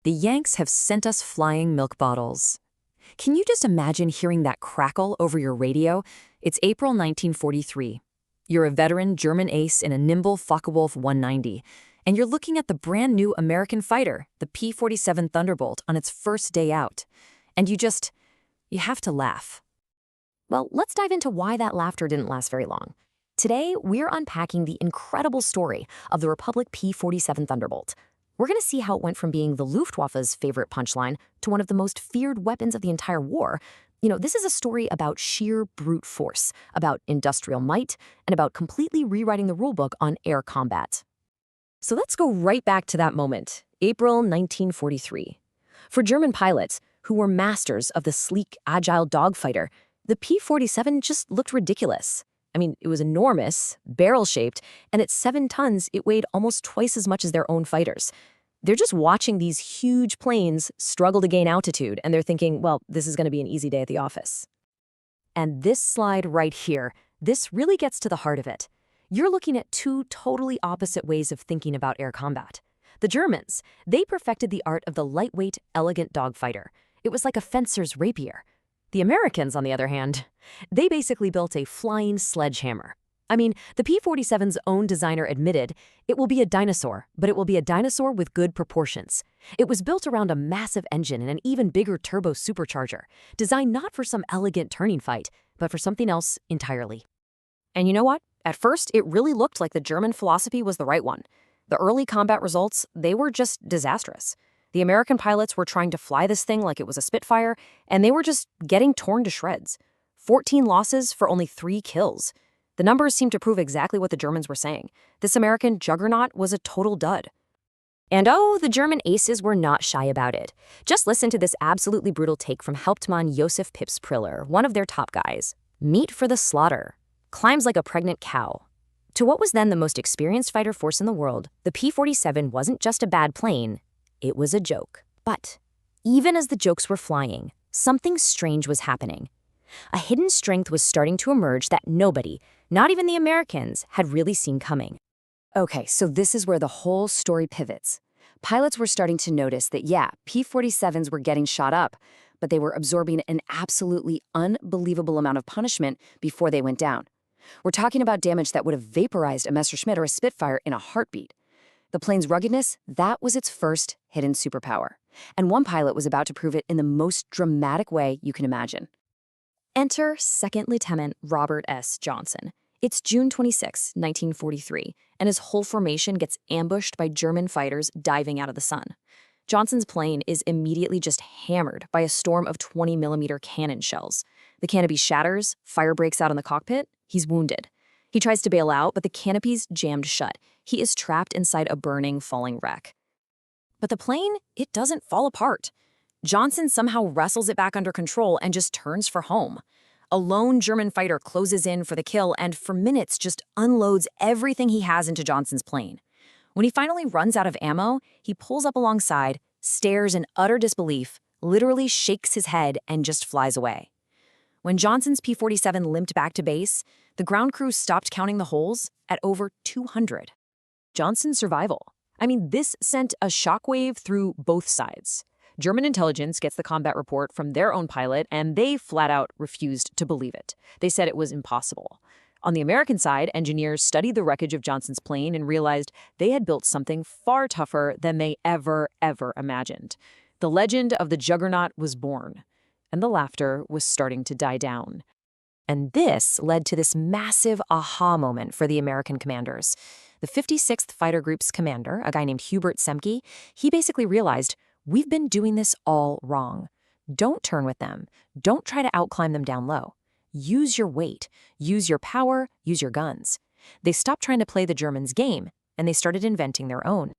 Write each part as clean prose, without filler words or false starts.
The Yanks have sent us flying milk bottles. Can you just imagine hearing that crackle over your radio? It's April 1943. You're a veteran German ace in a nimble Focke-Wulf 190, and you're looking at the brand new American fighter, the P-47 Thunderbolt, on its first day out. And you have to laugh. Well, let's dive into why that laughter didn't last very long. Today, we're unpacking the incredible story of the Republic P-47 Thunderbolt. We're going to see how it went from being the Luftwaffe's favorite punchline to one of the most feared weapons of the entire war. This is a story about sheer brute force, about industrial might, and about completely rewriting the rulebook on air combat. So let's go right back to that moment, April 1943. For German pilots, who were masters of the sleek, agile dogfighter, the P-47 just looked ridiculous. It was enormous, barrel-shaped, and at 7 tons, it weighed almost twice as much as their own fighters. They're just watching these huge planes struggle to gain altitude, and they're thinking, well, this is going to be an easy day at the office. And this slide right here, this really gets to the heart of it. You're looking at two totally opposite ways of thinking about air combat. The Germans, they perfected the art of the lightweight, elegant dogfighter. It was like a fencer's rapier. The Americans, on the other hand, they basically built a flying sledgehammer. The P-47's own designer admitted, it will be a dinosaur, but it will be a dinosaur with good proportions. It was built around a massive engine and an even bigger turbo-supercharger, designed not for some elegant turning fight, but for something else entirely. And you know what? At first, it really looked like the German philosophy was the right one. The early combat results, they were just disastrous. The American pilots were trying to fly this thing like it was a Spitfire, and they were just getting torn to shreds. 14 losses for only 3 kills. The numbers seemed to prove exactly what the Germans were saying. This American juggernaut was a total dud. And the German aces were not shy about it. Just listen to this absolutely brutal take from Hauptmann Josef Pips Priller, one of their top guys. Meat for the slaughter. Climbs like a pregnant cow. To what was then the most experienced fighter force in the world, the P-47 wasn't just a bad plane, it was a joke. But even as the jokes were flying, something strange was happening. A hidden strength was starting to emerge that nobody, not even the Americans, had really seen coming. Okay, so this is where the whole story pivots. Pilots were starting to notice that, P-47s were getting shot up, but they were absorbing an absolutely unbelievable amount of punishment before they went down. We're talking about damage that would have vaporized a Messerschmitt or a Spitfire in a heartbeat. The plane's ruggedness, that was its first hidden superpower. And one pilot was about to prove it in the most dramatic way you can imagine. Enter Second Lieutenant Robert S. Johnson. It's June 26, 1943, and his whole formation gets ambushed by German fighters diving out of the sun. Johnson's plane is immediately just hammered by a storm of 20mm cannon shells. The canopy shatters, fire breaks out in the cockpit, he's wounded. He tries to bail out, but the canopy's jammed shut. He is trapped inside a burning, falling wreck. But the plane, it doesn't fall apart. Johnson somehow wrestles it back under control and just turns for home. A lone German fighter closes in for the kill and for minutes just unloads everything he has into Johnson's plane. When he finally runs out of ammo, he pulls up alongside, stares in utter disbelief, literally shakes his head, and just flies away. When Johnson's P-47 limped back to base, the ground crew stopped counting the holes at over 200. Johnson's survival. This sent a shockwave through both sides. German intelligence gets the combat report from their own pilot, and they flat out refused to believe it. They said it was impossible. On the American side, engineers studied the wreckage of Johnson's plane and realized they had built something far tougher than they ever imagined. The legend of the juggernaut was born, and the laughter was starting to die down. And this led to this massive aha moment for the American commanders. The 56th Fighter Group's commander, a guy named Hubert Semke, he basically realized, we've been doing this all wrong. Don't turn with them. Don't try to outclimb them down low. Use your weight. Use your power. Use your guns. They stopped trying to play the Germans' game, and they started inventing their own.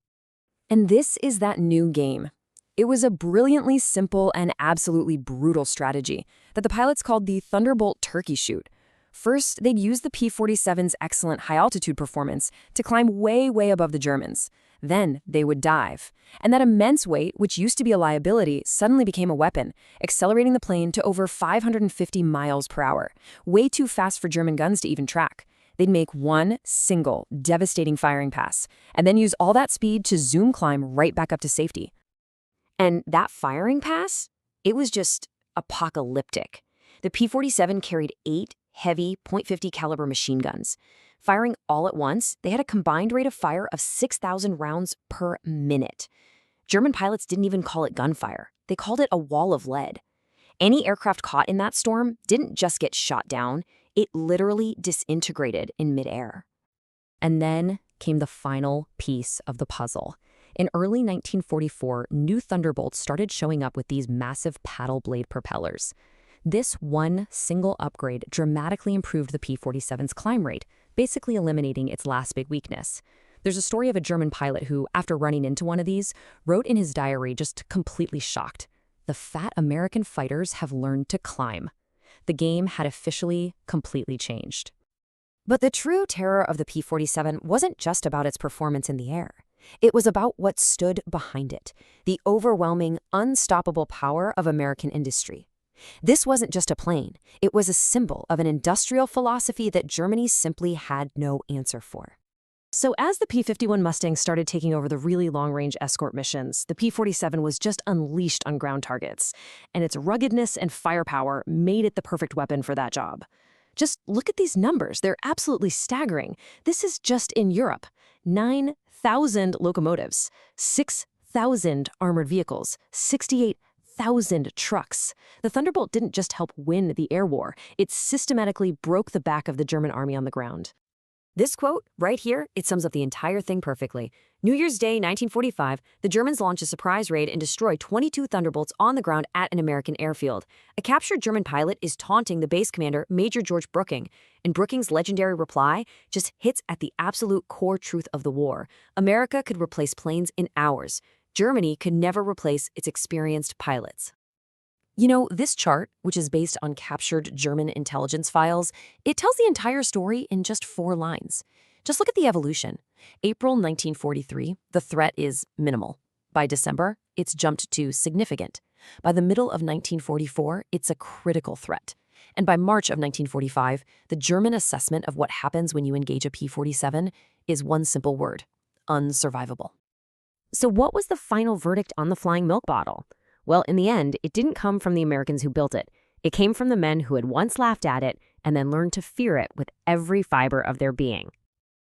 And this is that new game. It was a brilliantly simple and absolutely brutal strategy that the pilots called the Thunderbolt turkey shoot. First, they'd use the P-47's excellent high-altitude performance to climb way above the Germans. Then they would dive. And that immense weight, which used to be a liability, suddenly became a weapon, accelerating the plane to over 550 miles per hour, way too fast for German guns to even track. They'd make one single, devastating firing pass, and then use all that speed to zoom climb right back up to safety. And that firing pass, it was just apocalyptic. The P-47 carried 8 heavy .50 caliber machine guns. Firing all at once, they had a combined rate of fire of 6,000 rounds per minute. German pilots didn't even call it gunfire. They called it a wall of lead. Any aircraft caught in that storm didn't just get shot down, it literally disintegrated in midair. And then came the final piece of the puzzle. In early 1944, new Thunderbolts started showing up with these massive paddle blade propellers. This one single upgrade dramatically improved the P-47's climb rate, basically eliminating its last big weakness. There's a story of a German pilot who, after running into one of these, wrote in his diary just completely shocked. The fat American fighters have learned to climb. The game had officially completely changed. But the true terror of the P-47 wasn't just about its performance in the air. It was about what stood behind it, the overwhelming, unstoppable power of American industry. This wasn't just a plane. It was a symbol of an industrial philosophy that Germany simply had no answer for. So as the P-51 Mustang started taking over the really long-range escort missions, the P-47 was just unleashed on ground targets, and its ruggedness and firepower made it the perfect weapon for that job. Just look at these numbers. They're absolutely staggering. This is just in Europe. 9,000 locomotives, 6,000 armored vehicles, 68,000 trucks. The Thunderbolt didn't just help win the air war, it systematically broke the back of the German army on the ground. This quote, right here, it sums up the entire thing perfectly. New Year's Day, 1945, the Germans launched a surprise raid and destroyed 22 Thunderbolts on the ground at an American airfield. A captured German pilot is taunting the base commander, Major George Brooking, and Brooking's legendary reply just hits at the absolute core truth of the war. America could replace planes in hours. Germany could never replace its experienced pilots. You know, this chart, which is based on captured German intelligence files, it tells the entire story in just 4 lines. Just look at the evolution. April 1943, the threat is minimal. By December, it's jumped to significant. By the middle of 1944, it's a critical threat. And by March of 1945, the German assessment of what happens when you engage a P-47 is one simple word: unsurvivable. So what was the final verdict on the flying milk bottle? Well, in the end, it didn't come from the Americans who built it. It came from the men who had once laughed at it and then learned to fear it with every fiber of their being.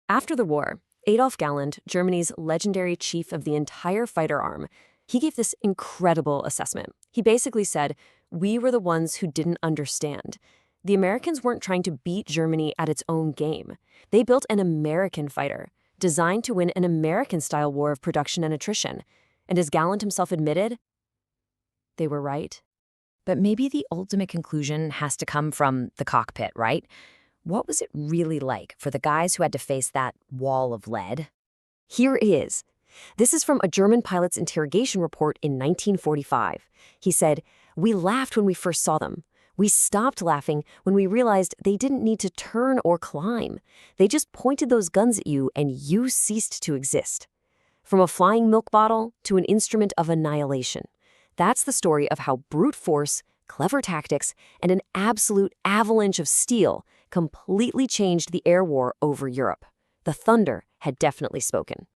After the war, Adolf Galland, Germany's legendary chief of the entire fighter arm, he gave this incredible assessment. He basically said, "We were the ones who didn't understand. The Americans weren't trying to beat Germany at its own game. They built an American fighter, designed to win an American-style war of production and attrition. And as Galland himself admitted, they were right." But maybe the ultimate conclusion has to come from the cockpit, right? What was it really like for the guys who had to face that wall of lead? Here it is. This is from a German pilot's interrogation report in 1945. He said, "We laughed when we first saw them. We stopped laughing when we realized they didn't need to turn or climb. They just pointed those guns at you and you ceased to exist. From a flying milk bottle to an instrument of annihilation." That's the story of how brute force, clever tactics, and an absolute avalanche of steel completely changed the air war over Europe. The thunder had definitely spoken.